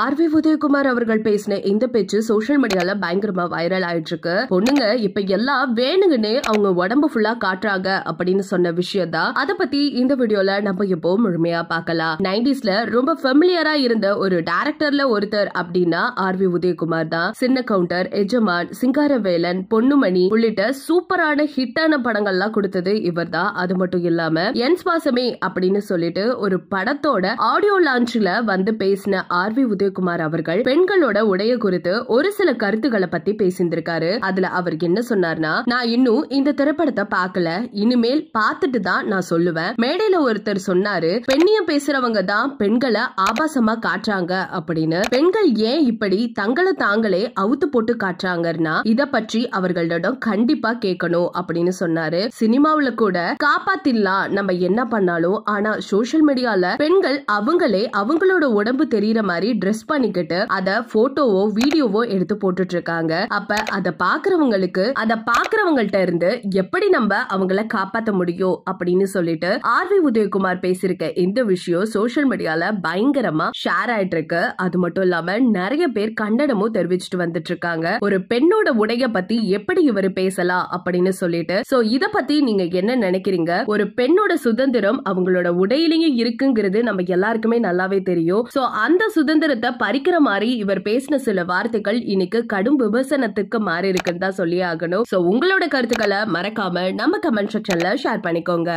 RV Udhayakumar அவர்கள் பேசின இந்த பேச்சு சோசியல் மீடியால பயங்கரமா வைரல் ஆயிட்டு இருக்கு. பொண்ணுங்க இப்ப எல்லாம் வேணுங்கன்னே அவங்க உடம்பு ஃபுல்லா காட்டுறாங்க அப்படின்னு சொன்ன விஷயம் தான். அத பத்தி இந்த வீடியோல நம்ம இப்போ முழுமையா பார்க்கலாம். 90ஸ்ல ரொம்ப ஃபெமிலியரா இருந்த ஒரு டைரக்டர்ல ஒருத்தர் அப்படின்னா ஆர்வி உதயகுமார் தான். சின்ன கவுண்டர், எஜமான், சிங்காரவேலன், பொன்னுமணி உள்ளிட்ட சூப்பரான ஹிட்டான படங்கள்லாம் கொடுத்தது இவர் தான். அது மட்டும் இல்லாம என் சுவாசமே அப்படின்னு சொல்லிட்டு ஒரு படத்தோட ஆடியோ லான்ச்ல வந்து பேசின ஆர்வி உதயகுமார் அவர்கள் பெண்களோட உடைய குறித்து ஒரு சில கருத்துக்களை பத்தி பேசியிருந்திருக்காரு. அதுல அவர் என்ன சொன்னார்னா, நான் இன்னும் இந்த திரைப்படத்தை பார்க்கல, இனிமேல் பார்த்துட்டு தான் நான் சொல்லுவேன். மேடையில ஒருத்தர் சொன்னாரு, பெண்ணியம் பேசுறவங்க தான் பெண்களை ஆபாசமா காட்டுறாங்க அப்படின்னு. பெண்கள் ஏன் இப்படி தங்களை தாங்களே அவுத்து போட்டு காட்டுறாங்கன்னா இத பற்றி அவர்களிடம் கண்டிப்பா கேட்கணும் அப்படின்னு சொன்னாரு. சினிமாவுல கூட காப்பாத்திடலாம் நம்ம என்ன பண்ணாலும், ஆனா சோசியல் மீடியால பெண்கள் அவங்களே அவங்களோட உடம்பு தெரியற மாதிரி ட்ரெஸ் பண்ணிக்கிட்டு அத போட்டோவோ வீடியோவோ எடுத்து போட்டுட்டு இருக்காங்க. அப்ப அத பாக்குறவங்கள்ட்ட இருந்து எப்படி நம்ம அவங்கள காப்பாத்த முடியும் அப்படின்னு சொல்லிட்டு ஆர்வி உதயகுமார் பேசியிருக்க இந்த விஷயம் சோசியல் மீடியால பயங்கரமா ஷேர் ஆயிட்டு இருக்கு. அது மட்டும் இல்லாம நிறைய பேர் கண்டனமும் தெரிவிச்சுட்டு வந்துட்டு இருக்காங்க. ஒரு பெண்ணோட உடைய பத்தி எப்படி இவர் பேசலாம் அப்படின்னு சொல்லிட்டு. சோ இத பத்தி நீங்க என்ன நினைக்கிறீங்க? ஒரு பெண்ணோட சுதந்திரம் அவங்களோட உடையிலேயும் இருக்குங்கிறது நம்ம எல்லாருக்குமே நல்லாவே தெரியும். சோ அந்த சுதந்திரத்தை பறிக்கிற மாதிரி இவர் பேசின சில வார்த்தைகள் இன்னைக்கு கடும் விமர்சனத்துக்கு மாறி இருக்குன்னு தான் சொல்லி ஆகணும். சோ உங்களோட கருத்துக்களை மறக்காம நம்ம கமெண்ட் செக்ஷன்ல ஷேர் பண்ணிக்கோங்க.